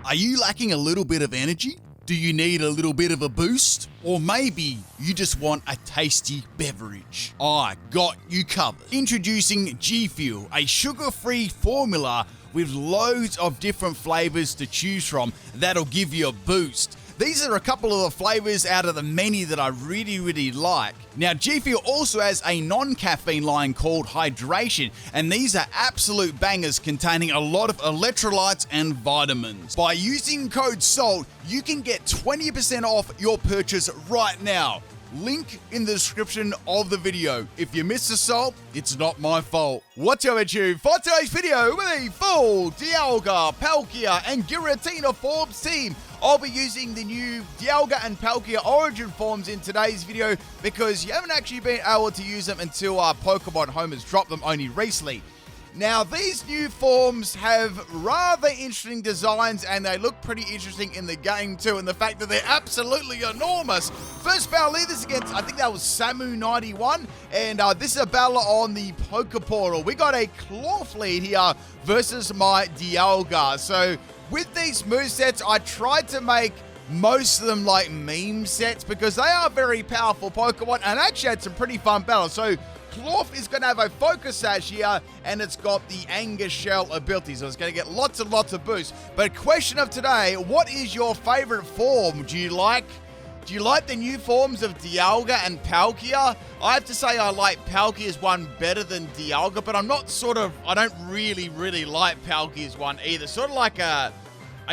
Are you lacking a little bit of energy? Do you need a little bit of a boost? Or maybe you just want a tasty beverage? I got you covered. Introducing G Fuel, a sugar-free formula with loads of different flavors to choose from that'll give you a boost. These are a couple of the flavors out of the many that I really like. Now, G Fuel also has a non-caffeine line called Hydration, and these are absolute bangers containing a lot of electrolytes and vitamins. By using code SALT, you can get 20% off your purchase right now. Link in the description of the video. If you miss the salt, it's not my fault. What's up, YouTube? For today's video, with a full Dialga, Palkia, and Giratina forms team, I'll be using the new Dialga and Palkia origin forms in today's video because you haven't actually been able to use them until Pokemon Home has dropped them only recently. Now, these new forms have rather interesting designs and they look pretty interesting in the game too, and the fact that they're absolutely enormous. First battle leaders against, I think that was Samu91, and this is a battle on the Poke Portal. We got a Cloth lead here versus my Dialga. So with these movesets, I tried to make most of them like meme sets because they are very powerful Pokemon and actually had some pretty fun battles. So Cloth is going to have a Focus Sash here, and it's got the Anger Shell ability, so it's going to get lots and lots of boosts. But question of today, what is your favorite form? Do you like the new forms of Dialga and Palkia? I have to say I like Palkia's one better than Dialga, but I don't really like Palkia's one either. Sort of like I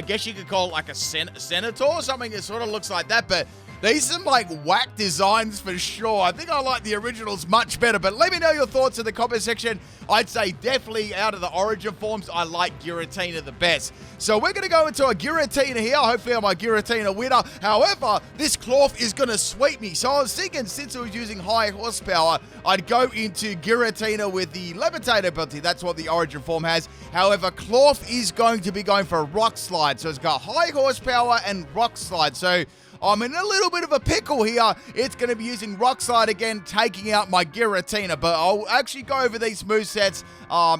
guess you could call it like a Senator or something that sort of looks like that, but these are some like whack designs for sure. I think I like the originals much better, but let me know your thoughts in the comment section. I'd say definitely out of the origin forms, I like Giratina the best. So we're going to go into a Giratina here. Hopefully I'm a Giratina winner. However, this Cloth is going to sweep me. So I was thinking since it was using high horsepower, I'd go into Giratina with the Levitate ability. That's what the origin form has. However, Cloth is going to be going for a Rock Slide. So it's got high horsepower and Rock Slide. So I'm in a little bit of a pickle here. It's going to be using Rock Slide again, taking out my Giratina, but I'll actually go over these movesets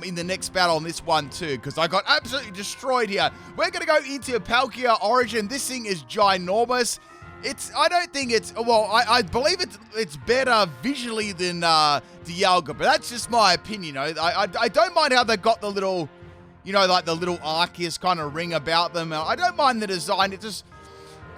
in the next battle on this one too, because I got absolutely destroyed here. We're going to go into Palkia Origin. This thing is ginormous. I believe it's better visually than Dialga, but that's just my opinion. I don't mind how they got the little, like the little Arceus kind of ring about them. I don't mind the design. It just,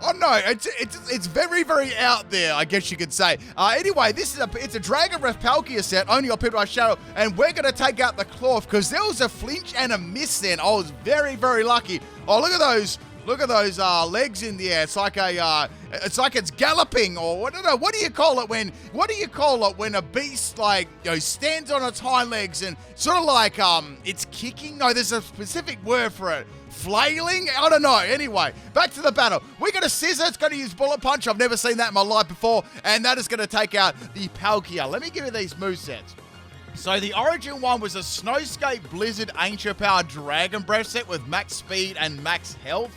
oh no, it's very out there, I guess you could say. Anyway, it's a Dragon Breath Palkia set, only on Pit Shadow, and we're gonna take out the Cloth because there was a flinch and a miss then. I was very lucky. Oh, look at those legs in the air. It's like it's galloping, or I don't know. What do you call it when a beast stands on its hind legs and sort of like it's kicking? No, there's a specific word for it. Flailing? I don't know. Anyway, back to the battle. We got a Scissor. It's going to use Bullet Punch. I've never seen that in my life before, and that is going to take out the Palkia. Let me give you these movesets. So the origin one was a Snowscape Blizzard Ancient Power Dragon Breath set with max speed and max health.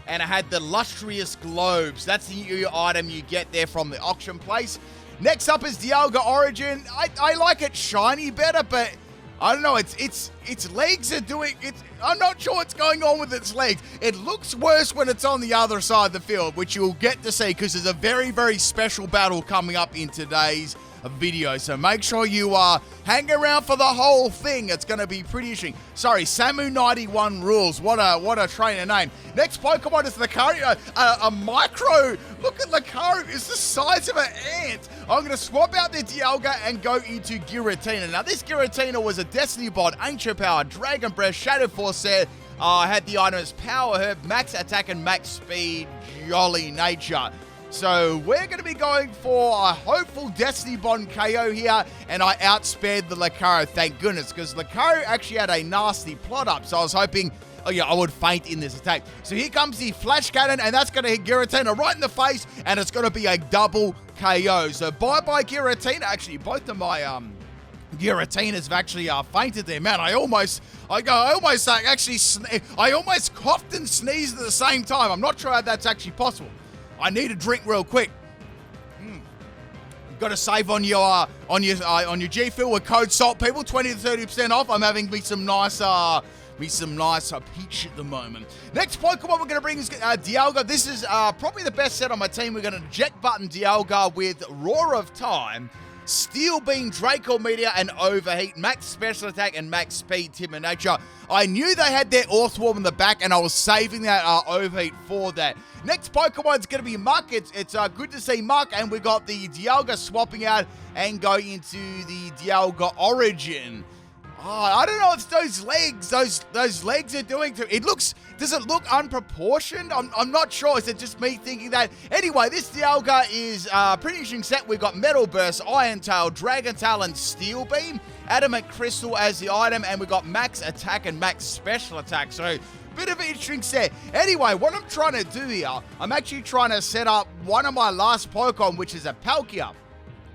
And it had the Lustrous Globes. That's the new item you get there from the auction place. Next up is Dialga Origin. I like it shiny better, but I don't know. Its legs are doing it. I'm not sure what's going on with its legs. It looks worse when it's on the other side of the field, which you'll get to see because there's a very special battle coming up in today's video. So make sure you hang around for the whole thing. It's going to be pretty interesting. Sorry, Samu91 rules. What a trainer name. Next Pokemon is Lucario, a micro. Look at Lucario. It's the size of an ant. I'm going to swap out the Dialga and go into Giratina. Now, this Giratina was a Destiny Bond, Ancient Power, Dragon Breath, Shadow Force set. Had the items Power Herb, Max Attack, and Max Speed, Jolly Nature. So we're going to be going for a hopeful Destiny Bond KO here, and I outspared the Lucario, thank goodness, because Lucario actually had a nasty plot up, so I was hoping I would faint in this attack. So here comes the Flash Cannon, and that's going to hit Giratina right in the face, and it's going to be a double KO. So bye-bye Giratina. Actually, both of my Giratinas have actually fainted there. Man, I almost coughed and sneezed at the same time. I'm not sure how that's actually possible. I need a drink real quick. Got to save on your G Fuel with code SALT, people. 20 to 30% off. I'm having me some nice me some nice peach at the moment. Next Pokemon we're going to bring is Dialga. This is probably the best set on my team. We're going to Eject Button Dialga with Roar of Time, Steel Beam, Draco Meteor, and Overheat, Max Special Attack, and Max Speed, Timber Nature. I knew they had their Earthworm in the back, and I was saving that Overheat for that. Next Pokemon's going to be Muck. It's good to see Muck, and we got the Dialga swapping out and going into the Dialga Origin. Oh, I don't know if those legs are doing to it. Does it look unproportioned? I'm not sure. Is it just me thinking that? Anyway, this Dialga is pretty interesting set. We've got Metal Burst, Iron Tail, Dragon Tail, and Steel Beam. Adamant Crystal as the item, and we've got Max Attack and Max Special Attack. So, bit of an interesting set. Anyway, what I'm trying to do here, I'm actually trying to set up one of my last Pokemon, which is a Palkia.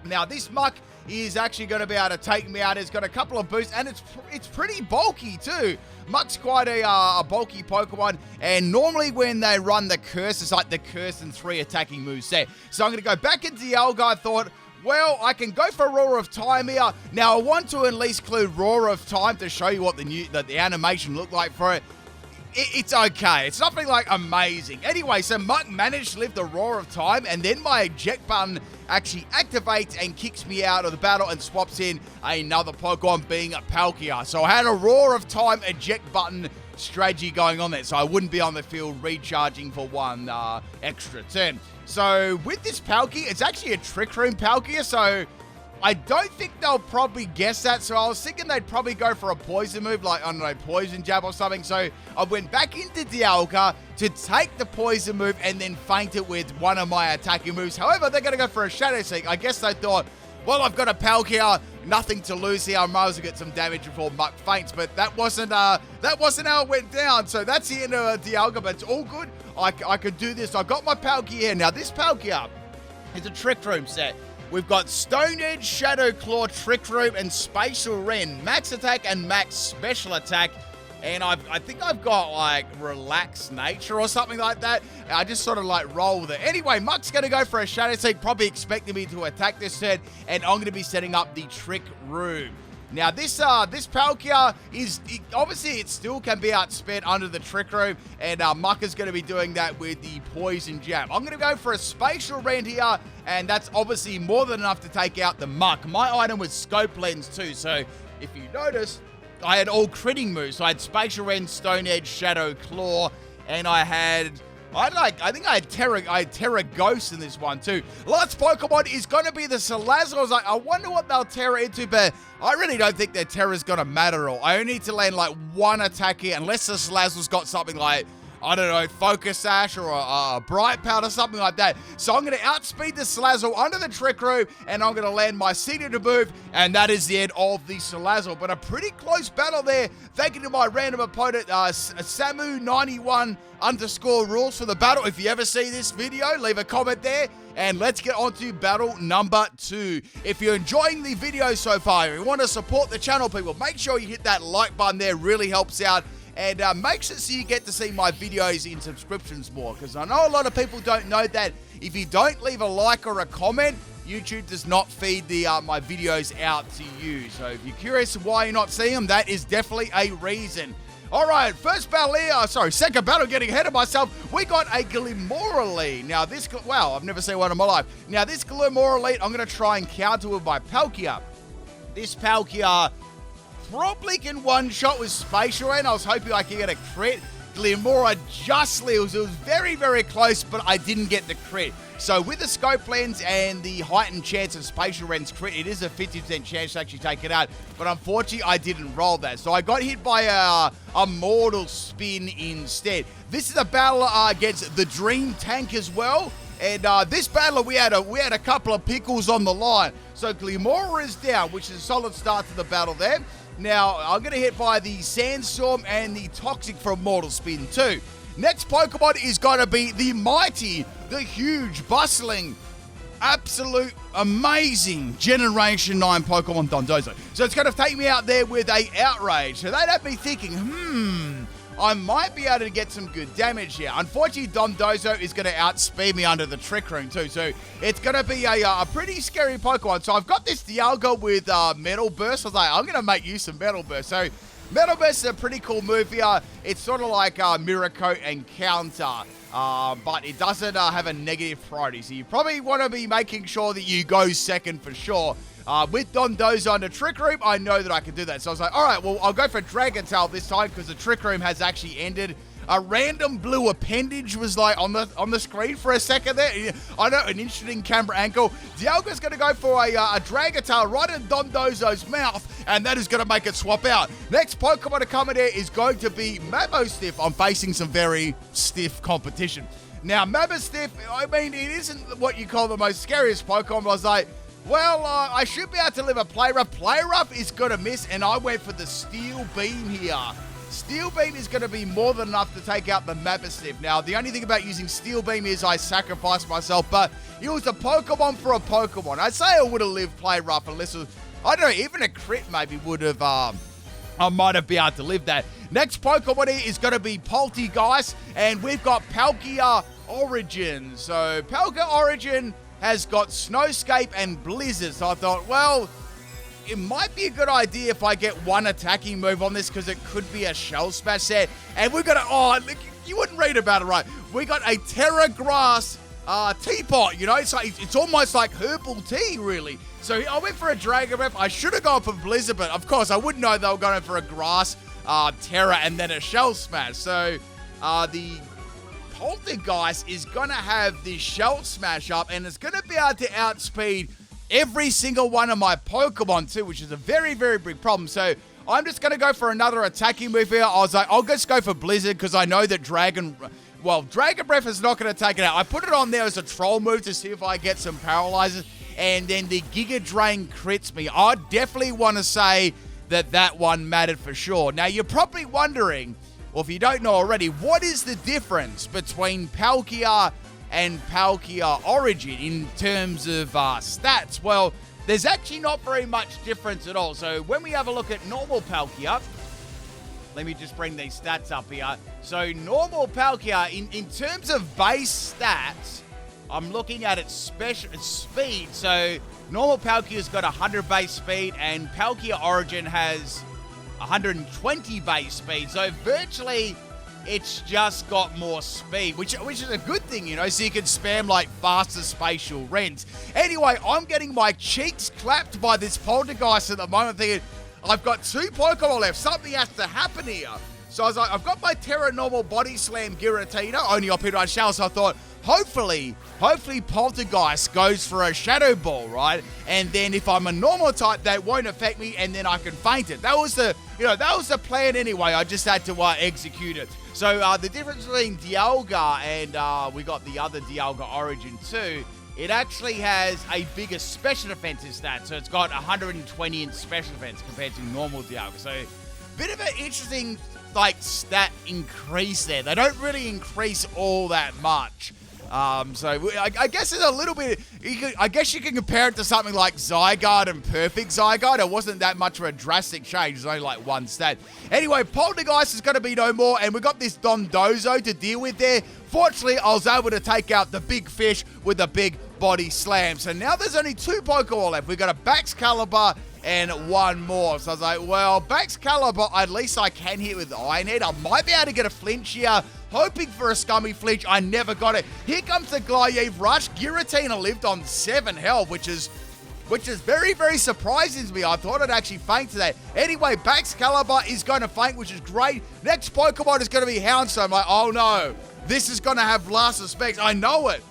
Now, this Muck is actually going to be able to take me out. It's got a couple of boosts, and it's pretty bulky too. Muck's quite a bulky Pokemon, and normally when they run the Curse, it's like the Curse and 3 attacking moves set. So I'm going to go back into Dialga. I thought, well, I can go for Roar of Time here. Now, I want to at least include Roar of Time to show you what the animation looked like for it. It's okay. It's nothing like amazing. Anyway, so Muck managed to live the Roar of Time, and then my Eject Button actually activates and kicks me out of the battle and swaps in another Pokemon, being a Palkia. So I had a Roar of Time Eject Button strategy going on there, so I wouldn't be on the field recharging for one extra turn. So with this Palkia, it's actually a Trick Room Palkia, so I don't think they'll probably guess that, so I was thinking they'd probably go for a poison move, like, I don't know, Poison Jab or something. So I went back into Dialga to take the poison move and then feint it with one of my attacking moves. However, they're going to go for a Shadow Seek. I guess they thought, well, I've got a Palkia, nothing to lose here. I might as well get some damage before Muck faints, but that wasn't how it went down. So that's the end of Dialga, but it's all good. I could do this. I got my Palkia here. Now, this Palkia is a Trick Room set. We've got Stone Edge, Shadow Claw, Trick Room, and Spatial Rend. Max Attack and Max Special Attack. And I think I've got, like, Relaxed Nature or something like that. I just sort of, like, roll with it. Anyway, Muck's going to go for a Shadow Seek, probably expecting me to attack this set. And I'm going to be setting up the Trick Room. Now, this Palkia obviously it still can be outsped under the Trick Room, and Muck is going to be doing that with the Poison Jab. I'm going to go for a Spatial Rend here, and that's obviously more than enough to take out the Muck. My item was Scope Lens too, so if you notice, I had all critting moves. So I had Spatial Rend, Stone Edge, Shadow Claw, and I think I had Terra Ghost in this one too. Last Pokemon is going to be the Salazzle. I was like, I wonder what they'll Terra into, but I really don't think their Terra's going to matter at all. I only need to land like one attack here, unless the Salazzle's got something like, I don't know, Focus Sash or a Bright Powder, something like that. So I'm going to outspeed the Salazzle under the Trick Room, and I'm going to land my Signature move, and that is the end of the Salazzle. But a pretty close battle there. Thank you to my random opponent, Samu91_rules for the battle. If you ever see this video, leave a comment there. And let's get on to battle number 2. If you're enjoying the video so far, if you want to support the channel, people, make sure you hit that like button there. Really helps out. And make sure so you get to see my videos in subscriptions more, because I know a lot of people don't know that if you don't leave a like or a comment, YouTube does not feed my videos out to you. So if you're curious why you're not seeing them, that is definitely a reason. All right, first battle here, second battle, getting ahead of myself. We got a Glimmorelite. Now this, wow, I've never seen one in my life. Now this Glimmorelite, I'm going to try and counter with my Palkia. This Palkia probably can one-shot with Spatial Rend. I was hoping I could get a crit. Glimmora justly, it was very, very close, but I didn't get the crit. So with the Scope Lens and the heightened chance of Spatial Rend's crit, it is a 50% chance to actually take it out. But unfortunately, I didn't roll that. So I got hit by a Mortal Spin instead. This is a battle against the Dream Tank as well. And this battle, we had a couple of pickles on the line. So Glimmora is down, which is a solid start to the battle there. Now, I'm going to hit by the Sandstorm and the Toxic from Mortal Spin too. Next Pokemon is going to be the mighty, the huge, bustling, absolute, amazing Generation 9 Pokemon Dondozo. So it's going to take me out there with a Outrage. So that had me thinking, I might be able to get some good damage here. Unfortunately, Dondozo is going to outspeed me under the Trick Room too. So it's going to be a pretty scary Pokemon. So I've got this Dialga with Metal Burst. I was like, I'm going to make use of Metal Burst. So Metal Burst is a pretty cool move here. It's sort of like Mirror Coat and Counter, but it doesn't have a negative priority. So you probably want to be making sure that you go second for sure. With Dondozo under Trick Room, I know that I can do that. So I was like, all right, well, I'll go for Dragon Tail this time because the Trick Room has actually ended. A random blue appendage was like on the screen for a second there. I know, an interesting camera angle. Dialga's going to go for a Dragon Tail right in Dondozo's mouth, and that is going to make it swap out. Next Pokemon to come in here is going to be Mabostiff. I'm facing some very stiff competition. Now, Mabostiff, I mean, it isn't what you call the most scariest Pokemon, but I was like, well, I should be able to live a Play Rough. Play Rough is going to miss, and I went for the Steel Beam here. Steel Beam is going to be more than enough to take out the Mabostiff. Now, the only thing about using Steel Beam is I sacrificed myself, but it was a Pokemon for a Pokemon. I'd say I would have lived Play Rough unless it was, I don't know, even a crit maybe would have, I might have been able to live that. Next Pokemon here is going to be Poltergeist, and we've got Palkia Origin. So, Palkia Origin has got Snowscape and Blizzard. So I thought, well, it might be a good idea if I get one attacking move on this because it could be a Shell Smash set. And we're going to, oh, look, you wouldn't read about it right. We got a Terra Grass teapot, you know, so it's almost like herbal tea, really. So I went for a Dragon Breath. I should have gone for Blizzard, but of course I wouldn't know they were going for a Grass, Terra, and then a Shell Smash. So the Poltergeist is going to have the Shell Smash up, and it's going to be able to outspeed every single one of my Pokemon too, which is a very, very big problem. So I'm just going to go for another attacking move here. I was like, I'll just go for Blizzard because I know that Dragon Breath is not going to take it out. I put it on there as a troll move to see if I get some paralyzers, and then the Giga Drain crits me. I definitely want to say that one mattered for sure. Now, you're probably wondering, or if you don't know already, what is the difference between Palkia and Palkia Origin in terms of stats? Well, there's actually not very much difference at all. So when we have a look at normal Palkia, let me just bring these stats up here. So normal Palkia, in terms of base stats, I'm looking at its speed. So normal Palkia's got 100 base speed, and Palkia Origin has 120 base speed. So virtually, it's just got more speed, which is a good thing, you know, so you can spam like faster spatial rents. Anyway, I'm getting my cheeks clapped by this Poltergeist at the moment, thinking, I've got 2 Pokemon left. Something has to happen here. So I was like, I've got my Terra Normal Body Slam Giratina, only up here on Shell, so I thought, hopefully Poltergeist goes for a Shadow Ball, right? And then if I'm a normal type, that won't affect me, and then I can feint it. That was the plan anyway. I just had to execute it. So the difference between Dialga and we got the other Dialga Origin too, it actually has a bigger special defensive stat. So it's got 120 in special defense compared to normal Dialga. So bit of an interesting stat increase there. They don't really increase all that much. So I guess it's a little bit, I guess you can compare it to something like Zygarde and Perfect Zygarde. It wasn't that much of a drastic change. It's only like one stat. Anyway, Poltergeist is going to be no more, and we got this Dondozo to deal with there. Fortunately, I was able to take out the big fish with a big body slam. So now there's only 2 Pokemon left. We've got a Baxcalibur and one more. So I was like, well, Baxcalibur, at least I can hit with Iron Head. I might be able to get a flinch here. Hoping for a scummy flinch. I never got it. Here comes the Glaive Rush. Giratina lived on 7 health, which is very, very surprising to me. I thought I'd actually faint to that. Anyway, Baxcalibur is going to faint, which is great. Next Pokemon is going to be Houndstone. I'm like, oh no, this is going to have last respects. I know it.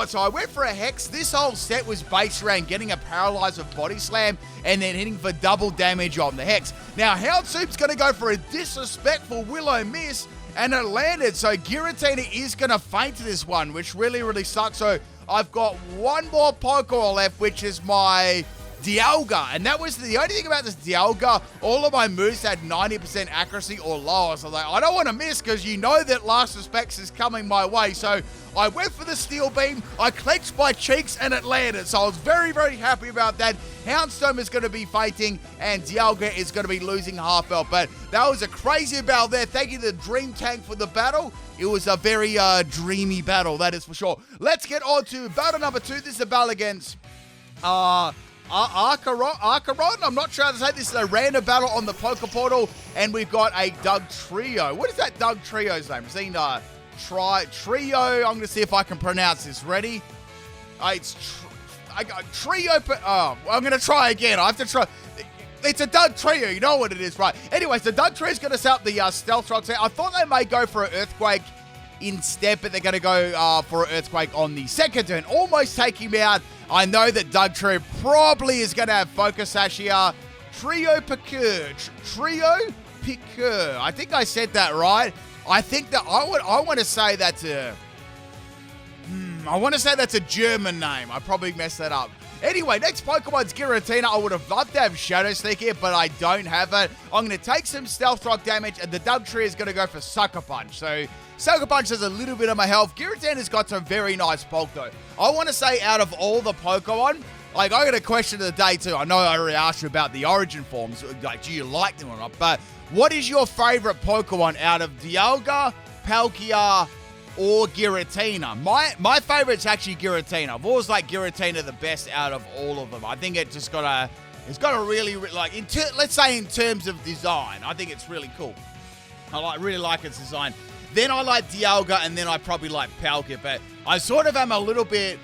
So I went for a Hex. This whole set was based around getting a Paralyze with Body Slam and then hitting for double damage on the Hex. Now, Houndstone's going to go for a disrespectful Willow Miss, and it landed. So Giratina is going to faint to this one, which really, really sucks. So I've got one more Pokemon left, which is my Dialga. And that was the only thing about this Dialga. All of my moves had 90% accuracy or lower. So I was like, I don't want to miss because you know that Last Respects is coming my way. So I went for the Steel Beam. I clenched my cheeks and it landed. So I was very, very happy about that. Houndstone is going to be fighting and Dialga is going to be losing half health. But that was a crazy battle there. Thank you to the Dream Tank for the battle. It was a very dreamy battle, that is for sure. Let's get on to battle number 2. This is a battle against Archeron. I'm not sure how to say this. Is a random battle on the Poké Portal, and we've got a Dugtrio. What is that Dugtrio's name? Trio. I'm going to see if I can pronounce this. Ready? I got Trio. I'm going to try again. I have to try. It's a Dugtrio. You know what it is, right? Anyways, the Dugtrio is going to set up the Stealth Rock. I thought they may go for an Earthquake instead, but they're going to go for an Earthquake on the second turn, almost taking me out. I know that Dugtrio probably is going to have Focus Sash here. Trio Piqueur. I think I said that right. I think that I want to say that's a German name. I probably messed that up. Anyway, next Pokemon's Giratina. I would have loved to have Shadow Sneak here, but I don't have it. I'm going to take some Stealth Rock damage, and the Dugtrio is going to go for Sucker Punch. So Sucker Punch has a little bit of my health. Giratina's got some very nice bulk, though. I want to say out of all the Pokemon, like, I got a question of the day, too. I know I already asked you about the origin forms. Like, do you like them or not? But what is your favorite Pokemon out of Dialga, Palkia, or Giratina? My favorite's actually Giratina. I've always liked Giratina the best out of all of them. I think it's got a really, like, let's say in terms of design, I think it's really cool. I really like its design. Then I like Dialga, and then I probably like Palkia, but I sort of am a little bit.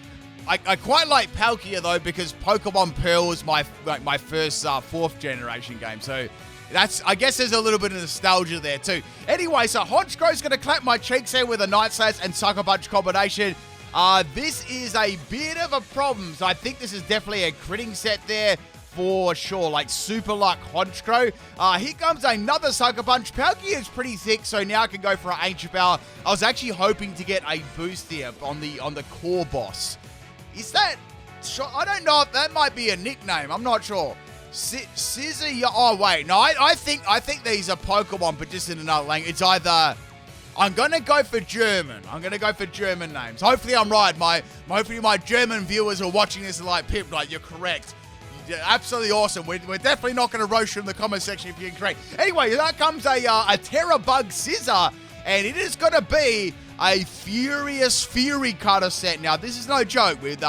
I quite like Palkia though, because Pokemon Pearl was my first 4th generation game, so I guess there's a little bit of nostalgia there too. Anyway, so Honchkro's going to clap my cheeks here with a Night Slash and Sucker Punch combination. This is a bit of a problem, so I think this is definitely a critting set there for sure, like Super Luck Honchkro. Here comes another Sucker Punch. Palkia is pretty thick, so now I can go for an Ancient Power. I was actually hoping to get a boost here on the core boss. Is that... I don't know if that might be a nickname. I'm not sure. Scissor... Oh, wait. No, I think these are Pokemon, but just in another language. It's either... I'm going to go for German. I'm going to go for German names. Hopefully I'm right. Hopefully my German viewers are watching this and like, Pip, like, you're correct. You're absolutely awesome. We're definitely not going to roast you in the comment section if you're incorrect. Anyway, there comes a Terra Bug Scissor, and it is going to be a Furious Fury Cutter set. Now, this is no joke with,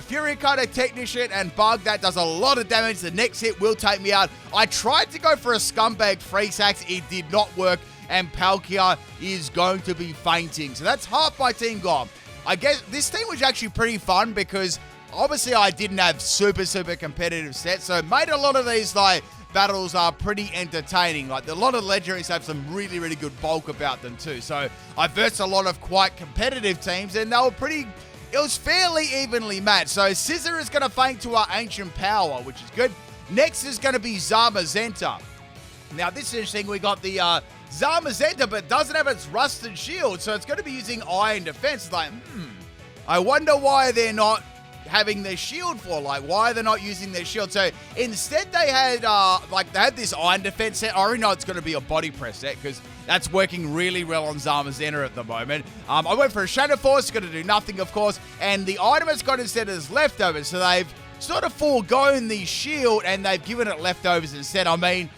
Fury Cutter, Technician, and Bug. That does a lot of damage. The next hit will take me out. I tried to go for a Scumbag Freeze Axe. It did not work, and Palkia is going to be fainting. So that's half my team gone. I guess this team was actually pretty fun because obviously I didn't have super competitive sets, so it made a lot of these, like, battles are pretty entertaining. Like, a lot of legendaries have some really, really good bulk about them too. So I versed a lot of quite competitive teams, and they were pretty... It was fairly evenly matched. So Scissor is going to faint to our Ancient Power, which is good. Next is going to be Zamazenta. Now, this is interesting. We got the Zamazenta, but doesn't have its Rusted Shield, so it's going to be using Iron Defense. It's like, I wonder why they're not having their shield for, like, why they're not using their shield. So instead they had this Iron Defense set. I already know it's going to be a Body Press set because that's working really well on Zamazenta at the moment. I went for a Shadow Force, going to do nothing, of course, and the item it's got instead is Leftovers, so they've sort of foregone the shield and they've given it Leftovers instead. I mean,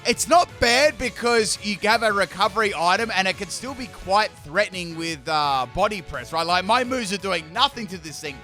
it's not bad because you have a recovery item and it can still be quite threatening with Body Press, right? Like, my moves are doing nothing to this thing.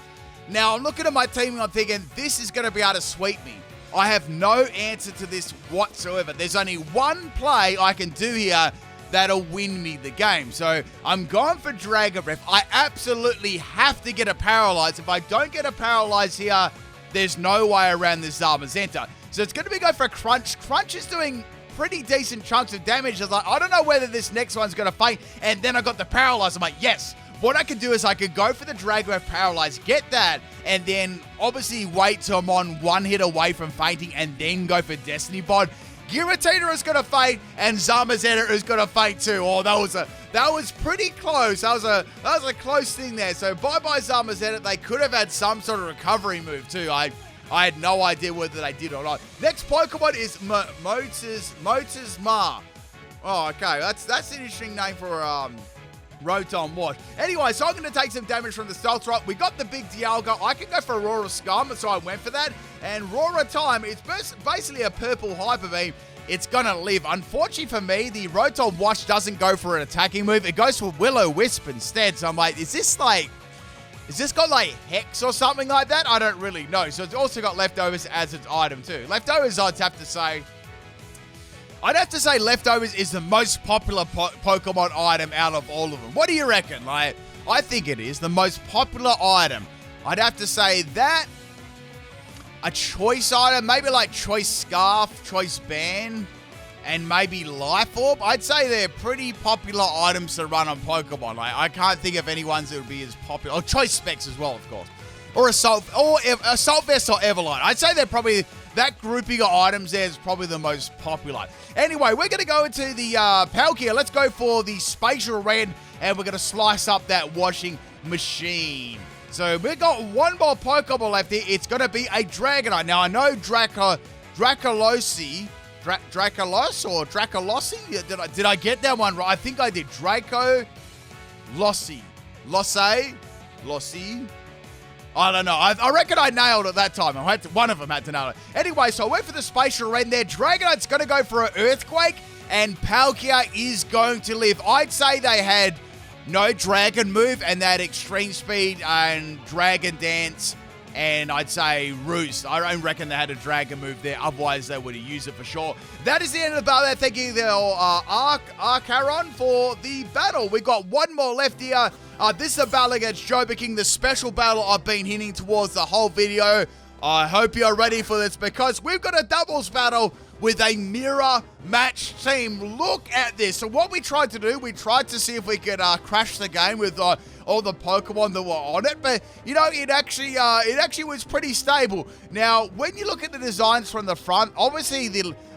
Now, I'm looking at my team and I'm thinking, this is going to be able to sweep me. I have no answer to this whatsoever. There's only one play I can do here that'll win me the game. So I'm going for Dragon Breath. I absolutely have to get a Paralyze. If I don't get a Paralyze here, there's no way around this Zamazenta. So it's going to be going for a Crunch. Crunch is doing pretty decent chunks of damage. I was like, I don't know whether this next one's going to faint. And then I got the Paralyze. I'm like, yes. What I can do is I could go for the Dragon Breath Paralyze, get that, and then obviously wait till I'm on one hit away from fainting and then go for Destiny Bond. Giratina is going to faint and Zamazenta is going to faint too. Oh, that was pretty close. That was a close thing there. So bye-bye Zamazenta. They could have had some sort of recovery move too. I had no idea whether they did or not. Next Pokemon is Motisma. Oh, okay. That's an interesting name for Rotom Wash. Anyway, so I'm going to take some damage from the Stealth Rock. We got the big Dialga. I can go for Aurora Scum, so I went for that. And Aurora Time, it's basically a purple Hyper Beam. It's going to live. Unfortunately for me, the Rotom Wash doesn't go for an attacking move. It goes for Will-O-Wisp instead. So I'm like, is this like... Is this got like Hex or something like that? I don't really know. So it's also got Leftovers as its item too. Leftovers, I'd have to say Leftovers is the most popular Pokemon item out of all of them. What do you reckon? Like, I think it is the most popular item. I'd have to say that. A choice item, maybe like Choice Scarf, Choice Band, and maybe Life Orb. I'd say they're pretty popular items to run on Pokemon. Like, I can't think of any ones that would be as popular. Oh, Choice Specs as well, of course. Or Assault Vest or Everlight. I'd say they're probably, that grouping of items there is probably the most popular. Anyway, we're going to go into the Palkia. Let's go for the Spatial Red, and we're going to slice up that washing machine. So we've got one more Pokemon left here. It's going to be a Dragonite. Now, I know Dracolosi... Dracolos or Dracolossi? Did I get that one right? I think I did. Draco Lossi. Lossi? I don't know. I reckon I nailed it that time. One of them had to nail it. Anyway, so I went for the Spatial Red there. Dragonite's going to go for an Earthquake, and Palkia is going to live. I'd say they had no Dragon move, and they had Extreme Speed and Dragon Dance, and I'd say Roost. I don't reckon they had a Dragon move there. Otherwise, they would have used it for sure. That is the end of the battle there. Thank you, Arcaron, for the battle. We've got one more left here. This is a battle against Jobaking, the special battle I've been hinting towards the whole video. I hope you're ready for this, because we've got a doubles battle with a mirror match team. Look at this. So what we tried to do, we tried to see if we could crash the game with all the Pokemon that were on it, but you know, it actually was pretty stable. Now, when you look at the designs from the front, obviously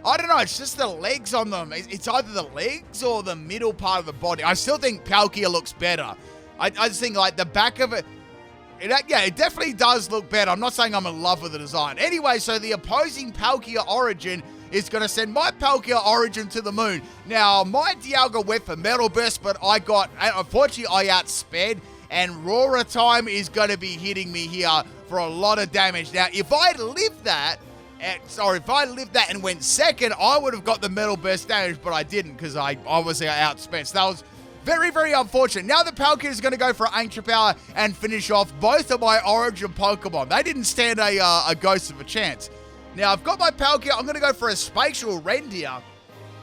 I don't know, it's just the legs on them. It's either the legs or the middle part of the body. I still think Palkia looks better. I just think like the back of it, it definitely does look better. I'm not saying I'm in love with the design. Anyway, so the opposing Palkia Origin is going to send my Palkia Origin to the moon. Now, my Dialga went for Metal Burst, but unfortunately, I outsped, and Roar Time is going to be hitting me here for a lot of damage. Now, if I lived that and went second, I would have got the Metal Burst damage, but I didn't, because I obviously outsped. So that was very, very unfortunate. Now the Palkia is going to go for Ancient Power and finish off both of my Origin Pokemon. They didn't stand a ghost of a chance. Now, I've got my Palkia. I'm going to go for a Spatial Rend here.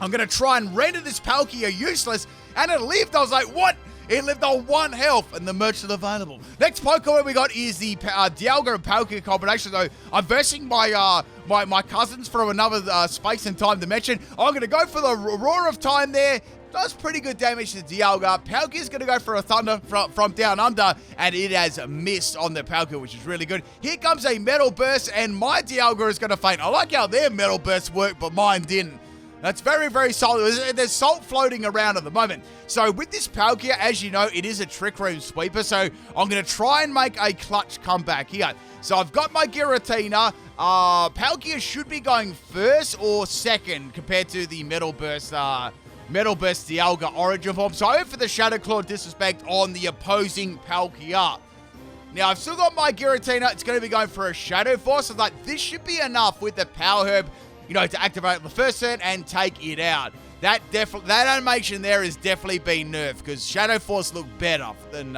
I'm going to try and render this Palkia useless, and it lived. I was like, what? It lived on 1 health, and the merchant available. Next Pokemon we got is the Dialga and Palkia combination. So I'm versing my cousins from another space and time dimension. I'm going to go for the Roar of Time there. Does pretty good damage to Dialga. Palkia's going to go for a Thunder from down under, and it has missed on the Palkia, which is really good. Here comes a Metal Burst, and my Dialga is going to faint. I like how their Metal Burst worked, but mine didn't. That's very, very solid. There's salt floating around at the moment. So with this Palkia, as you know, it is a Trick Room Sweeper, so I'm going to try and make a clutch comeback here. So I've got my Giratina. Palkia should be going first or second compared to the Metal Burst Dialga Origin form. So I went for the Shadow Claw Disrespect on the opposing Palkia. Now, I've still got my Giratina. It's going to be going for a Shadow Force. So, this should be enough with the Power Herb, to activate the first turn and take it out. That animation there has definitely been nerfed, because Shadow Force looked better than...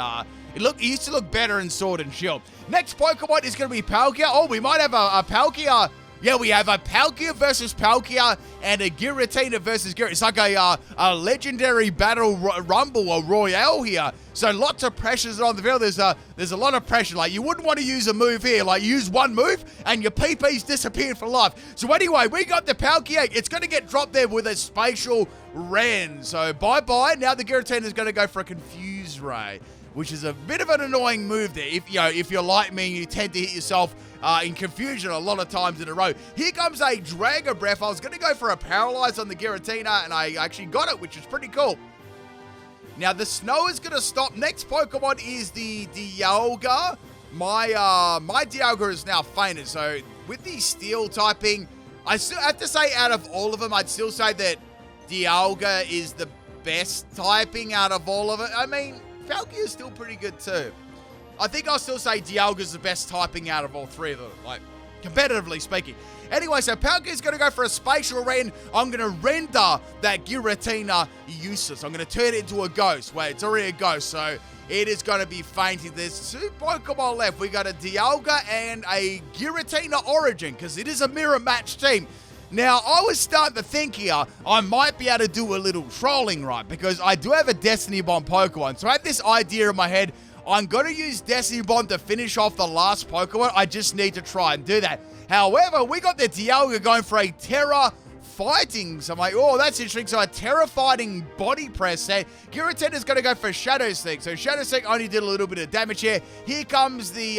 It used to look better in Sword and Shield. Next Pokemon is going to be Palkia. Oh, we might have a Palkia... Yeah, we have a Palkia versus Palkia and a Giratina versus Giratina. It's like a legendary battle rumble or royale here. So lots of pressures on the field. There's a lot of pressure. Like, you wouldn't want to use a move here. Like, use one move and your PP's disappeared for life. So anyway, we got the Palkia. It's going to get dropped there with a Spatial Rend. So bye-bye. Now the Giratina is going to go for a Confuse Ray, which is a bit of an annoying move there. If you're like me, you tend to hit yourself in confusion a lot of times in a row. Here comes a Dragon Breath. I was going to go for a Paralyze on the Giratina, and I actually got it, which is pretty cool. Now, the snow is going to stop. Next Pokemon is the Dialga. My Dialga is now fainted, so with the Steel typing, I still have to say out of all of them, I'd still say that Dialga is the best typing out of all of it. I mean, Palkia is still pretty good too. I think I'll still say Dialga's the best typing out of all three of them, like, competitively speaking. Anyway, so Palkia is going to go for a Spatial Rend. I'm going to render that Giratina useless. I'm going to turn it into a ghost. Wait, it's already a ghost, so it is going to be fainting. There's 2 Pokemon left. We got a Dialga and a Giratina Origin, because it is a mirror match team. Now, I was starting to think here, I might be able to do a little trolling, right? Because I do have a Destiny Bond Pokemon. So I had this idea in my head, I'm going to use Destiny Bond to finish off the last Pokemon. I just need to try and do that. However, we got the Dialga going for a Terra Fighting. So I'm like, oh, that's interesting. So a Terra Fighting body press set. Giratina's going to go for Shadow Sneak. So Shadow Sneak only did a little bit of damage here. Here comes the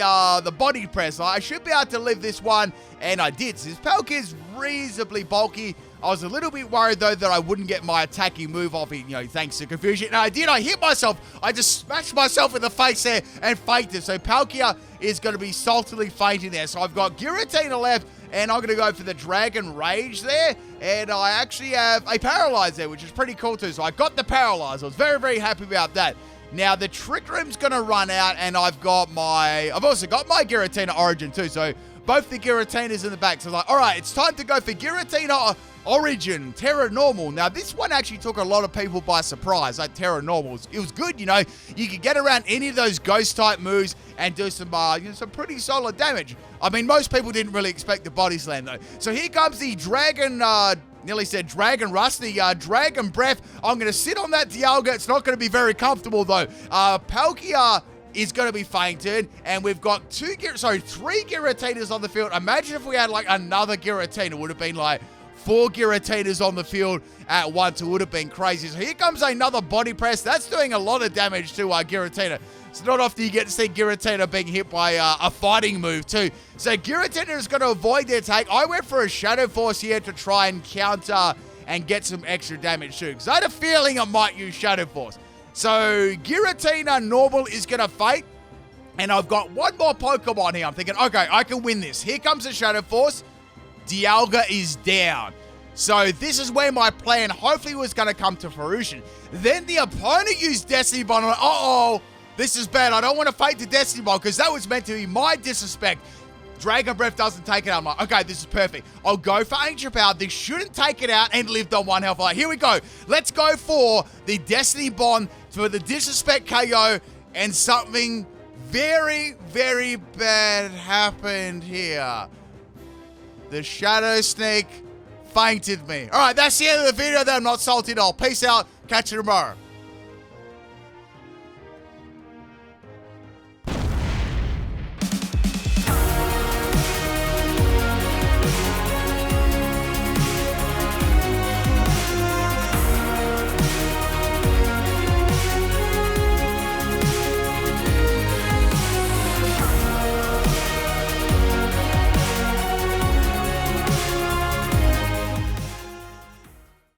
body press. I should be able to live this one, and I did. This Palkia is reasonably bulky. I was a little bit worried, though, that I wouldn't get my attacking move off, thanks to confusion. And I did. I hit myself. I just smashed myself in the face there and fainted. So Palkia is going to be saltily fainting there. So I've got Giratina left, and I'm going to go for the Dragon Rage there. And I actually have a Paralyze there, which is pretty cool, too. So I got the Paralyze. I was very, very happy about that. Now, the Trick Room's going to run out, and I've also got my Giratina Origin, too. So both the Giratinas in the back. So I'm like, all right, it's time to go for Giratina Origin, Terra Normal. Now, this one actually took a lot of people by surprise, like Terra Normal. It was good, You could get around any of those Ghost-type moves and do some pretty solid damage. I mean, most people didn't really expect the Body Slam, though. So here comes the Dragon, nearly said Dragon Rust, the Dragon Breath. I'm going to sit on that Dialga. It's not going to be very comfortable, though. Palkia is going to be fainted, and we've got 3 Giratinas on the field. Imagine if we had, another Giratina. It would have been, 4 Giratinas on the field at once. It would have been crazy. So here comes another body press. That's doing a lot of damage to Giratina. It's not often you get to see Giratina being hit by a fighting move too. So Giratina is going to avoid the attack. I went for a Shadow Force here to try and counter and get some extra damage too, because I had a feeling I might use Shadow Force. So Giratina Normal is going to fight. And I've got one more Pokemon here. I'm thinking, okay, I can win this. Here comes the Shadow Force. Dialga is down. So this is where my plan hopefully was going to come to fruition. Then the opponent used Destiny Bond. I'm like, uh-oh, this is bad. I don't want to fight the Destiny Bond because that was meant to be my disrespect. Dragon Breath doesn't take it out. I'm like, okay, this is perfect. I'll go for Ancient Power. This shouldn't take it out and lived on 1 health. Like, here we go. Let's go for the Destiny Bond for the disrespect KO, and something very, very bad happened here. The Shadow Snake fainted me. All right, that's the end of the video. I'm not salty at all. Peace out. Catch you tomorrow.